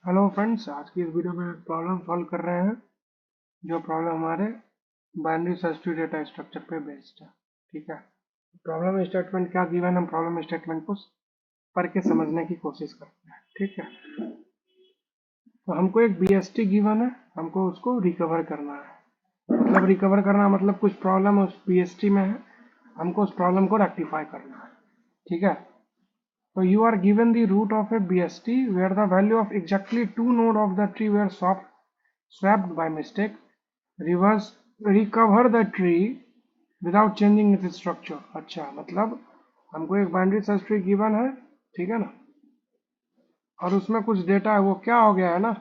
Hello friends, आज की इस वीडियो में एक प्रॉब्लम सॉल्व कर रहे हैं। जो प्रॉब्लम हमारे binary search tree data structure पे बेस्ड है। ठीक है, प्रॉब्लम स्टेटमेंट क्या गिवन, हम प्रॉब्लम स्टेटमेंट को पढ़ के समझने की कोशिश करते हैं। ठीक है, तो हमको एक बीएसटी गिवन है, हमको उसको रिकवर करना है। मतलब रिकवर करना मतलब कुछ प्रॉब्लम उस बीएसटी में है, हमको उस प्रॉब्लम को रेक्टिफाई करना है। ठीक है, so you are given the root of a BST where the value of exactly two nodes of the tree were swapped by mistake. Recover the tree without changing its structure. अच्छा, मतलब हमको एक binary search tree given है, ठीक है ना, और उसमें कुछ डेटा है, वो क्या हो गया है ना,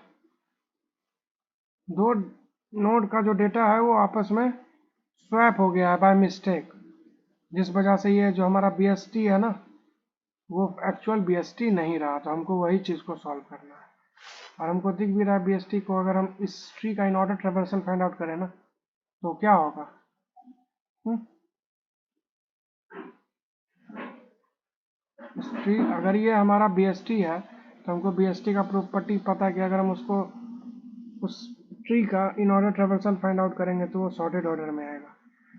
दो नोड का जो डेटा है वो आपस में स्वैप हो गया है बाय मिस्टेक, जिस वजह से ये जो हमारा बीएसटी है ना वो एक्चुअल बीएसटी नहीं रहा। तो हमको वही चीज़ को सॉल्व करना है, और हमको दिख भी रहा है बीएसटी को। अगर हम इस ट्री का in order traversal find out करें ना तो क्या होगा। इस ट्री, अगर ये हमारा बीएसटी है तो हमको बीएसटी का प्रॉपर्टी पता है कि अगर हम उसको उस ट्री का in order traversal find out करेंगे तो वो सॉर्टेड ऑर्डर में आएगा।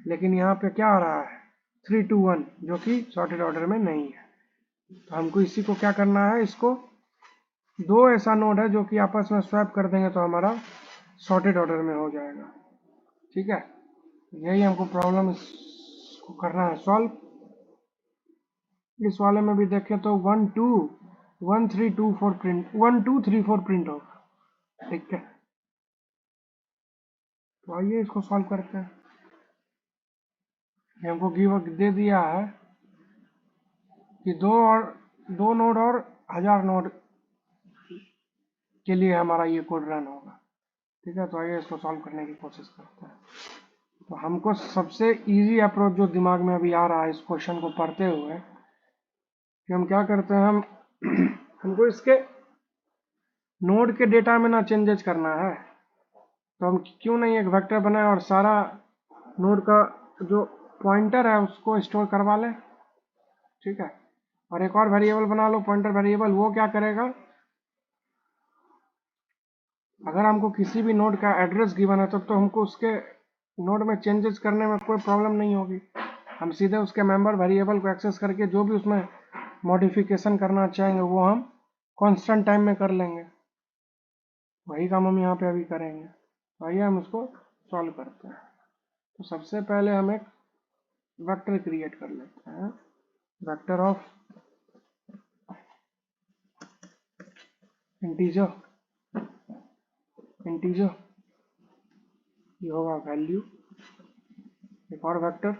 लेकिन यहाँ पे क्या आ रहा है 3 2 1, जो कि सॉर्टेड ऑर्डर में नहीं है। तो हमको इसी को क्या करना है, इसको दो ऐसा नोड है जो कि आपस में स्वैप कर देंगे तो हमारा सॉर्टेड ऑर्डर में हो जाएगा। ठीक है, यही हमको प्रॉब्लम इसको करना है सॉल्व। इस वाले में भी देखें तो 1 2 1 3 2 4 प्रिंट 1 2 3 4 प्रिंट होगा। ठीक है, तो आइए इसको सॉल्व करते हैं। ये हमको गिव दे दिया है कि दो नोड और 1000 नोड के लिए हमारा ये कोड रन होगा। ठीक है, तो आइए इसको सॉल्व करने की कोशिश करते हैं। तो हमको सबसे इजी अप्रोच जो दिमाग में अभी आ रहा है इस क्वेश्चन को पढ़ते हुए, कि हम क्या करते हैं, हम हमको इसके नोड के डेटा में ना चेंजेस करना है, तो हम क्यों नहीं एक वेक्टर बनाए और सारा नोड का जो पॉइंटर है उसको स्टोर करवा लें। ठीक है, और एक और वेरिएबल बना लो पॉइंटर वेरिएबल। वो क्या करेगा, अगर हमको किसी भी नोड का एड्रेस गिवन है तब तो हमको उसके नोड में चेंजेस करने में कोई प्रॉब्लम नहीं होगी। हम सीधे उसके मेंबर वेरिएबल को एक्सेस करके जो भी उसमें मॉडिफिकेशन करना चाहेंगे वो हम कांस्टेंट टाइम में कर लेंगे। वही काम हम यहाँ पे अभी करेंगे। तो आइए हम उसको सॉल्व करते हैं। तो सबसे पहले हम एक वेक्टर क्रिएट कर लेते हैं, वेक्टर ऑफ इंटीजर ये होगा वैल्यू, एक और वेक्टर,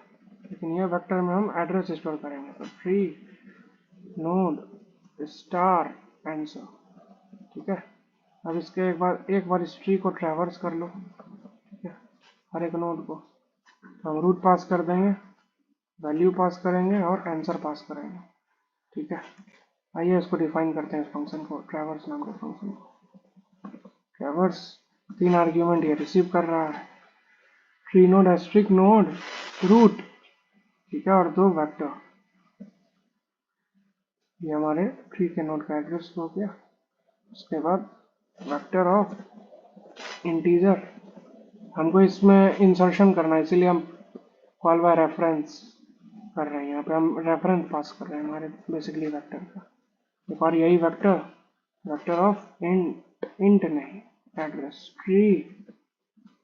लेकिन ये वेक्टर में हम एड्रेस स्टोर करेंगे। तो ट्री नोड स्टार आंसर। ठीक है, अब इसके एक बार इस ट्री को ट्रैवर्स कर लो। ठीक है, हर एक नोड को तो हम रूट पास कर देंगे, वैल्यू पास करेंगे और आंसर पास करेंगे। ठीक है, आइए इसको डिफाइन करते हैं, इस फंक्शन को, ट्रैवर्स नाम के फंक्शन को। ट्रैवर्स 3 आर्ग्यूमेंट ये रिसीव कर रहा है, tree node asterisk node root. ठीक है, और 2 वेक्टर। ये हमारे ट्री के नोड का एड्रेस हो गया। उसके बाद वेक्टर ऑफ इंटीजर, हमको इसमें इंसर्शन करना है, इसीलिए हम कॉल बाय रेफरेंस कर रहे हैं। यहाँ पे हम रेफरेंस पास कर रहे हैं हमारे बेसिकली वेक्टर का। एक और यही वेक्टर, वेक्टर ऑफ इंट नहीं एड्रेस, ट्री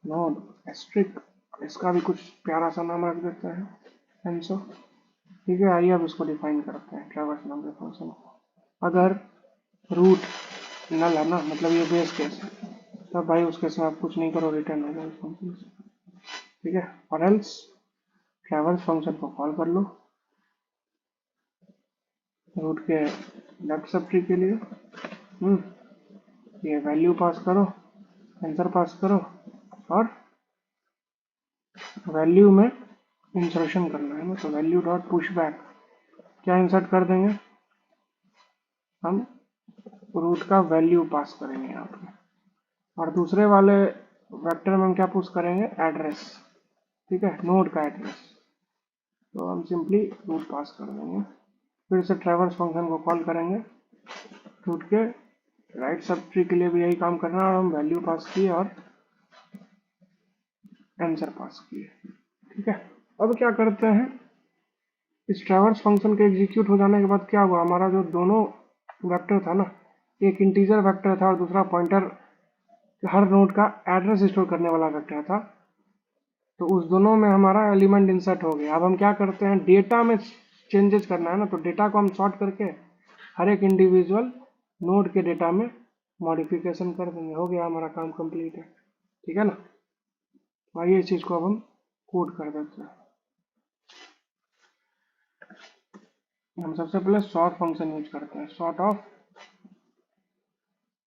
नोड एस्ट्रिक, इसका भी कुछ प्यारा सा नाम रख देते हैं एंसो। ठीक है, आइए अब इसको डिफाइन करते हैं ट्रैवर्स नाम के फंक्शन को। अगर रूट नल है ना, मतलब ये बेस केस है, तब भाई उस केस में आप कुछ नहीं करो, रिटर्न हो जाए इस फंक्शन से। ठीक है, और एल्स ट्रैवर्स फंक्शन को कॉल कर लो रूट के लेफ्ट सब ट्री के लिए। ये वैल्यू पास करो, आंसर पास करो, और वैल्यू में इंसर्शन करना है ना। तो वैल्यू डॉट पुश बैक क्या इंसर्ट कर देंगे, हम रूट का वैल्यू पास करेंगे यहाँ पे, और दूसरे वाले वेक्टर में हम क्या पुश करेंगे, एड्रेस। ठीक है, नोड का एड्रेस, तो हम सिंपली रूट पास कर देंगे। फिर से ट्रैवर्स फंक्शन को कॉल करेंगे रूट के राइट सब ट्री के लिए भी यही काम करना है और हम वैल्यू पास किए और आंसर पास किए। ठीक है, अब क्या करते हैं, इस ट्रैवर्स फंक्शन के एग्जीक्यूट हो जाने के बाद क्या हुआ, हमारा जो दोनों वेक्टर था ना, एक इंटीजर वेक्टर था और दूसरा पॉइंटर हर नोड का एड्रेस स्टोर करने वाला वेक्टर था, तो उस दोनों में हमारा एलिमेंट इंसर्ट हो गया। अब हम क्या करते हैं, डेटा में चेंजेस करना है ना, तो डेटा को हम सॉर्ट करके हर एक इंडिविजुअल नोड के डेटा में मॉडिफिकेशन कर देंगे, हो गया हमारा काम कंप्लीट है। ठीक है ना, आइए इस चीज़ को अब हम कोड कर देते हैं। हम सबसे पहले सॉर्ट फंक्शन यूज करते हैं, sort of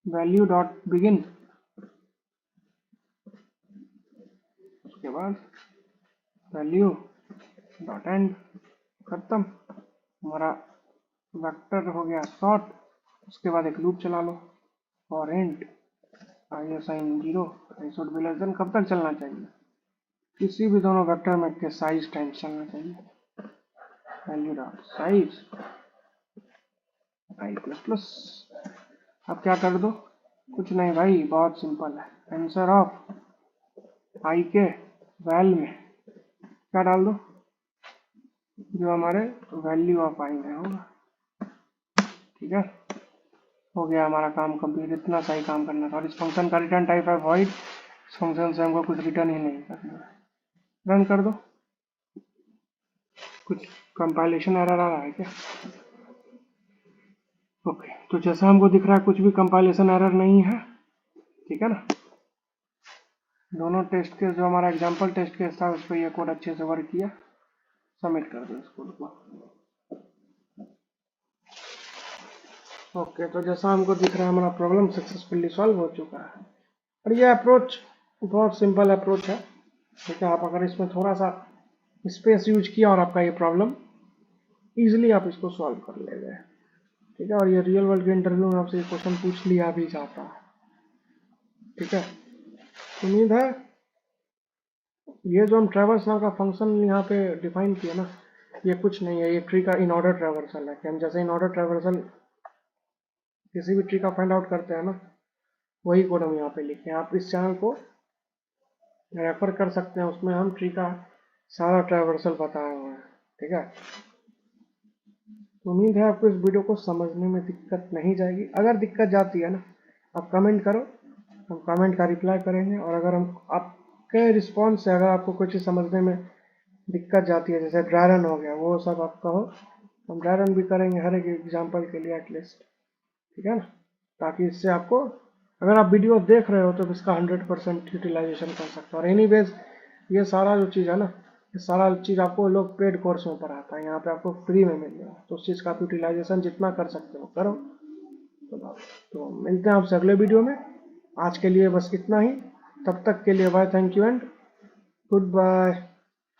value dot begin, उसके बाद वैल्यू डॉट एंड, खत्म, हमारा वेक्टर हो गया सॉर्ट। उसके बाद एक लूप चला लो, और and I assign 0 I should be less than, कब तक चलना चाहिए, किसी भी दोनों वेक्टर में के साइज टाइम्स चलना चाहिए, वैल्यू डॉट साइज आई प्लस प्लस। अब क्या कर दो, कुछ नहीं भाई, बहुत सिंपल है, आंसर ऑफ आई के वैल में क्या डाल दो, जो हमारे वैल्यू ऑफ आई में होगा। ठीक है, हो गया हमारा काम कंप्लीट, इतना सही काम करना था। और इस फंक्शन का रिटर्न टाइप है वॉइड, इस फंक्शन से हमको कुछ रिटर्न ही नहीं करना है। रन कर दो, कुछ कंपाइलेशन एरर आ रहा है क्या, ओके, तो जैसा हमको दिख रहा है कुछ भी कंपाइलेशन एरर नहीं है। ठीक है ना, दोनों टेस्ट केस जो हमारा एग्जांपल टेस्ट केस था उस पर यह कोड अच्छे से वर्क किया। सबमिट कर दो इस कोड को। ओके, तो जैसा हमको दिख रहा है हमारा प्रॉब्लम सक्सेसफुली सॉल्व हो चुका है। और यह अप्रोच बहुत सिंपल अप्रोच है। ठीक है, आप अगर इसमें थोड़ा सा स्पेस यूज किया और आपका ये प्रॉब्लम इजीली आप इसको सॉल्व कर ले गए। ठीक है, और ये रियल वर्ल्ड के इंटरव्यू में आपसे ये क्वेश्चन पूछ लिया भी जाता है। ठीक है, उम्मीद है ये जो हम ट्रैवर्स नाम का फंक्शन यहाँ पे डिफाइन किया ना, ये कुछ नहीं है, ये ट्री का इन ऑर्डर ट्रैवर्सल है कि हम जैसे इन ऑर्डर ट्रैवर्सल किसी भी ट्री का फाइंड आउट करते हैं ना, वही कोड हम यहाँ पे लिखे हैं। आप इस चैनल को रेफर कर सकते हैं, उसमें हम ट्री का सारा ट्रैवर्सल बताए हुए हैं। ठीक है, तो उम्मीद है आपको इस वीडियो को समझने में दिक्कत नहीं जाएगी। अगर दिक्कत जाती है ना, आप कमेंट करो, हम कमेंट का रिप्लाई करेंगे। और अगर हम आपके रिस्पॉन्स से अगर आपको कुछ समझने में दिक्कत जाती है, जैसे ड्राई रन हो गया, वो सब आप कहो, हम ड्राई रन भी करेंगे हर एक एग्जाम्पल के लिए एटलीस्ट। ठीक है ना, ताकि इससे आपको, अगर आप वीडियो देख रहे हो तो इसका 100% यूटिलाइजेशन कर सकते हो। और एनीवेज ये सारा जो चीज़ है ना, ये सारा चीज़ आपको लोग पेड कोर्स में पढ़ाता है, यहाँ पे आपको फ्री में मिल जाएगा। तो उस चीज़ का आप यूटिलाइजेशन जितना कर सकते हो करो। तो मिलते हैं आपसे अगले वीडियो में। आज के लिए बस इतना ही, तब तक के लिए bye, thank you and good bye.